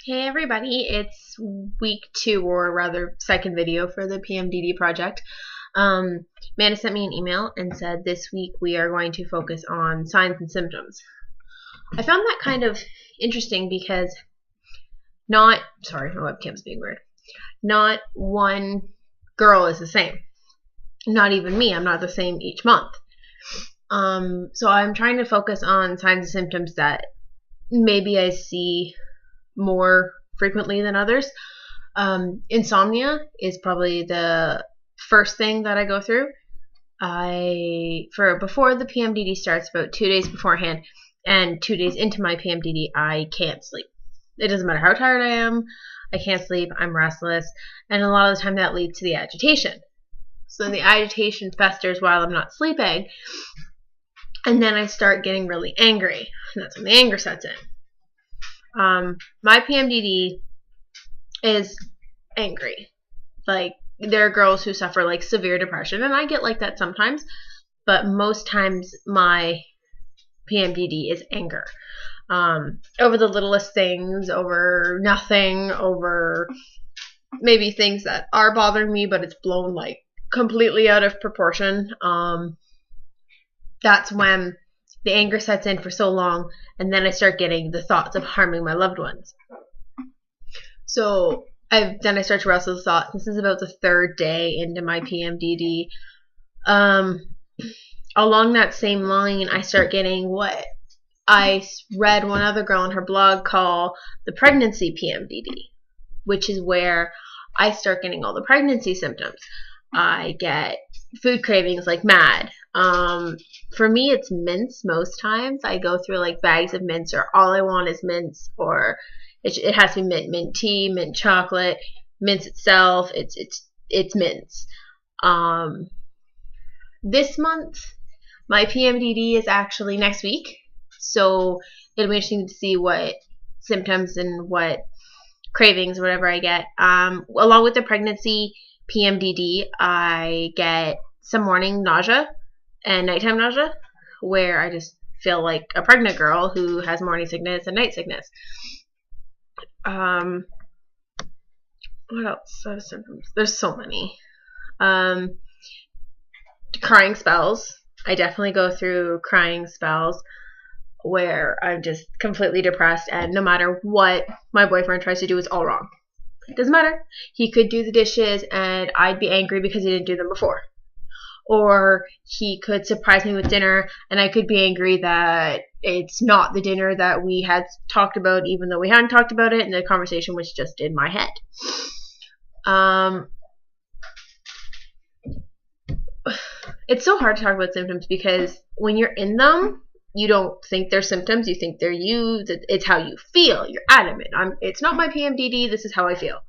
Hey everybody, it's week 2, or rather second video for the PMDD project. Amanda sent me an email and said this week we are going to focus on signs and symptoms. I found that kind of interesting because my webcam's being weird. Not one girl is the same. Not even me, I'm not the same each month. So I'm trying to focus on signs and symptoms that maybe I see more frequently than others. Insomnia is probably the first thing that I go through. Before the PMDD starts, about 2 days beforehand and 2 days into my PMDD, I can't sleep. It doesn't matter how tired I am, I can't sleep, I'm restless, and a lot of the time that leads to the agitation. So the agitation festers while I'm not sleeping, and then I start getting really angry, and that's when the anger sets in. My PMDD is angry. Like, there are girls who suffer like severe depression, and I get like that sometimes, but most times my PMDD is anger. Over the littlest things, over nothing, over maybe things that are bothering me, but it's blown like completely out of proportion. That's when the anger sets in for so long, and then I start getting the thoughts of harming my loved ones. So then I start to wrestle with thoughts. This is about the 3rd day into my PMDD. Along that same line, I start getting what I read one other girl on her blog call the pregnancy PMDD, which is where I start getting all the pregnancy symptoms. I get food cravings like mad. For me, it's mints most times. I go through like bags of mints, or all I want is mints, or it has to be mint tea, mint chocolate, mints itself. It's mints. This month, my PMDD is actually next week, so it'll be interesting to see what symptoms and what cravings, whatever I get. Along with the pregnancy PMDD, I get some morning nausea and nighttime nausea, where I just feel like a pregnant girl who has morning sickness and night sickness. What else? Symptoms. There's so many. Crying spells. I definitely go through crying spells where I'm just completely depressed, and no matter what my boyfriend tries to do, it's all wrong. It doesn't matter. He could do the dishes and I'd be angry because he didn't do them before. Or he could surprise me with dinner and I could be angry that it's not the dinner that we had talked about, even though we hadn't talked about it, and the conversation was just in my head. It's so hard to talk about symptoms because when you're in them, you don't think they're symptoms. You think they're you. It's how you feel. You're adamant. It's not my PMDD. This is how I feel.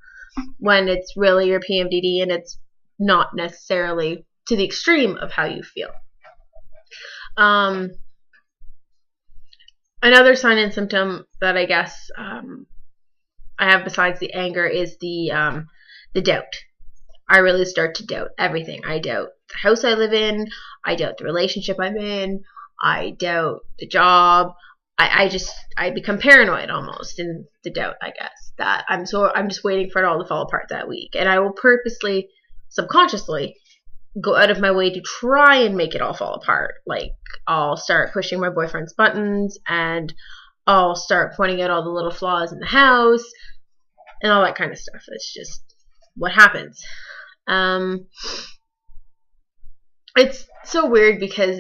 When it's really your PMDD, and it's not necessarily to the extreme of how you feel. Another sign and symptom that I guess I have besides the anger is the doubt. I really start to doubt everything. I doubt the house I live in. I doubt the relationship I'm in. I doubt the job. I become paranoid almost in the doubt, I guess, that I'm just waiting for it all to fall apart that week. And I will purposely, subconsciously, go out of my way to try and make it all fall apart. Like, I'll start pushing my boyfriend's buttons, and I'll start pointing out all the little flaws in the house and all that kind of stuff. It's just what happens. It's so weird because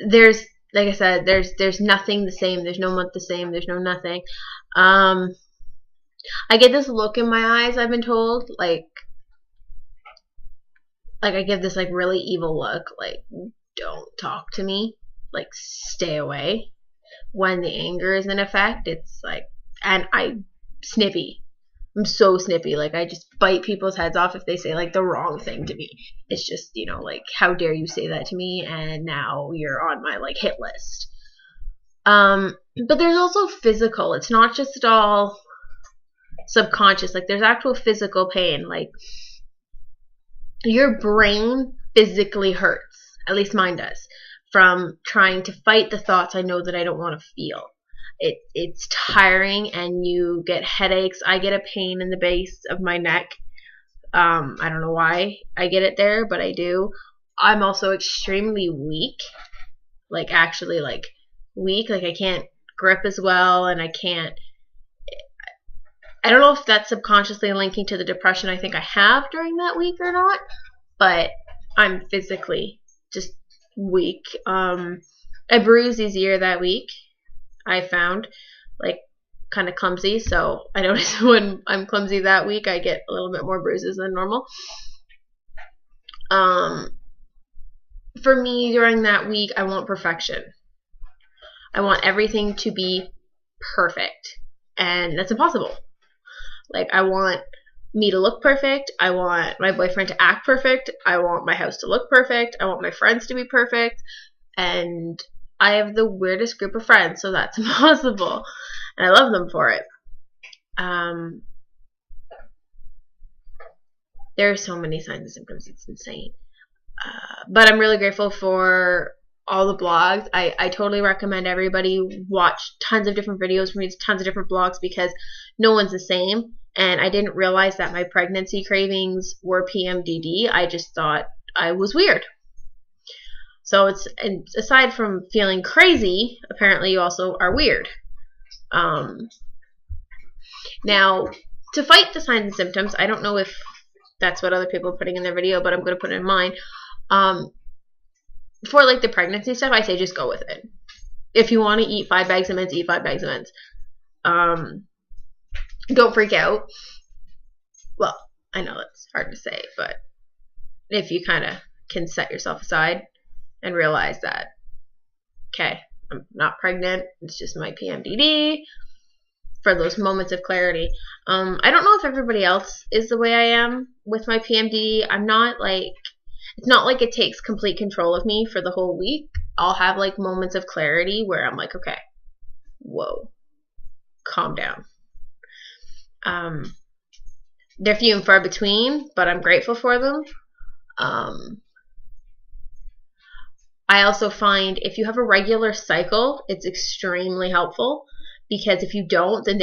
there's, like I said, there's nothing the same. There's no month the same. There's no nothing. I get this look in my eyes, I've been told, like I give this like really evil look, like, don't talk to me, like, stay away. When the anger is in effect, it's like, and I'm snippy. I'm so snippy. Like, I just bite people's heads off if they say like the wrong thing to me. It's just, like, how dare you say that to me, and now you're on my like hit list. But there's also physical. It's not just all subconscious. Like, there's actual physical pain. Like, your brain physically hurts. At least mine does. From trying to fight the thoughts I know that I don't want to feel. It's tiring, and you get headaches. I get a pain in the base of my neck. I don't know why I get it there, but I do. I'm also extremely weak, like actually like weak. Like I can't grip as well, and I don't know if that's subconsciously linking to the depression I think I have during that week or not, but I'm physically just weak. I bruised easier that week, I found, like kind of clumsy, so I notice when I'm clumsy that week I get a little bit more bruises than normal. For me during that week, I want perfection. I want everything to be perfect, and that's impossible. Like I want me to look perfect, I want my boyfriend to act perfect, I want my house to look perfect, I want my friends to be perfect, and I have the weirdest group of friends, so that's impossible, and I love them for it. There are so many signs and symptoms, it's insane. But I'm really grateful for all the blogs. I totally recommend everybody watch tons of different videos, read tons of different blogs, because no one's the same. And I didn't realize that my pregnancy cravings were PMDD. I just thought I was weird. So and aside from feeling crazy, apparently you also are weird. Now, to fight the signs and symptoms, I don't know if that's what other people are putting in their video, but I'm going to put it in mine. For like the pregnancy stuff, I say just go with it. If you want to eat 5 bags of mints, eat 5 bags of mints. Don't freak out. Well, I know that's hard to say, but if you kind of can set yourself aside and realize that, okay, I'm not pregnant, it's just my PMDD, for those moments of clarity. I don't know if everybody else is the way I am with my PMDD. I'm not like, it's not like it takes complete control of me for the whole week. I'll have like moments of clarity where I'm like, okay, whoa, calm down. They're few and far between, but I'm grateful for them. I also find if you have a regular cycle, it's extremely helpful, because if you don't, then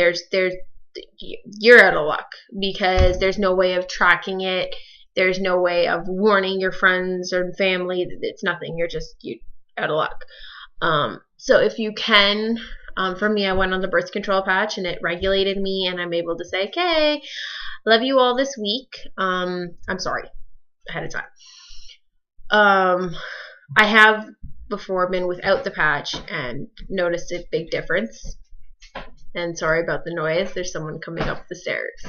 you're out of luck, because there's no way of tracking it. There's no way of warning your friends or family. It's nothing. You're out of luck. So if you can, for me, I went on the birth control patch and it regulated me, and I'm able to say, okay, love you all this week. I'm sorry ahead of time. I have before been without the patch and noticed a big difference. And sorry about the noise. There's someone coming up the stairs.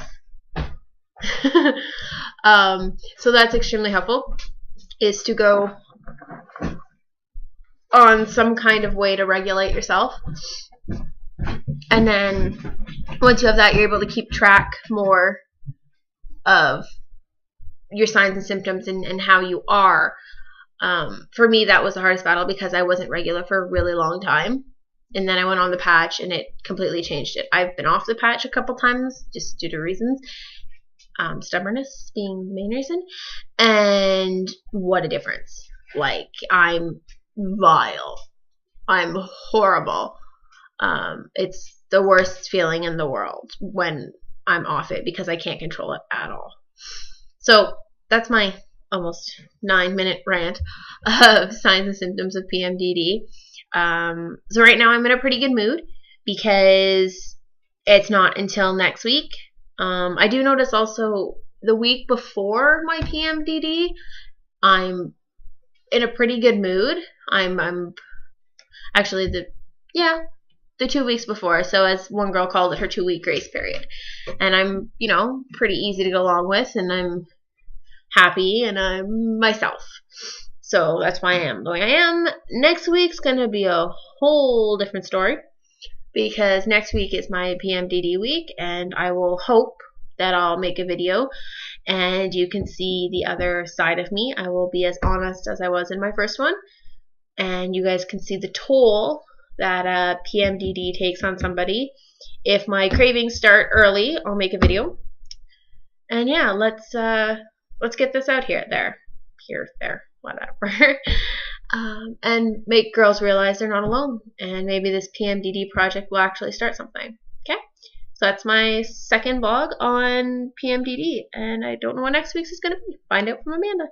So that's extremely helpful, is to go on some kind of way to regulate yourself. And then once you have that, you're able to keep track more of your signs and symptoms and how you are. For me, that was the hardest battle, because I wasn't regular for a really long time. And then I went on the patch and it completely changed it. I've been off the patch a couple times just due to reasons. Stubbornness being the main reason. And what a difference. Like, I'm vile. I'm horrible. It's the worst feeling in the world when I'm off it, because I can't control it at all. So that's my almost 9-minute rant of signs and symptoms of PMDD. So right now I'm in a pretty good mood, because it's not until next week. I do notice also the week before my PMDD, I'm in a pretty good mood. I'm actually the 2 weeks before. So as one girl called it, her 2-week grace period. And I'm, pretty easy to go along with, and I'm happy, and I'm myself. So that's why I am the way I am. Next week's going to be a whole different story, because next week is my PMDD week, and I will hope that I'll make a video and you can see the other side of me. I will be as honest as I was in my first one, and you guys can see the toll that PMDD takes on somebody. If my cravings start early, I'll make a video. And yeah, let's get this out here, there, whatever. and make girls realize they're not alone. And maybe this PMDD project will actually start something. Okay? So that's my second vlog on PMDD. And I don't know what next week's is going to be. Find out from Amanda.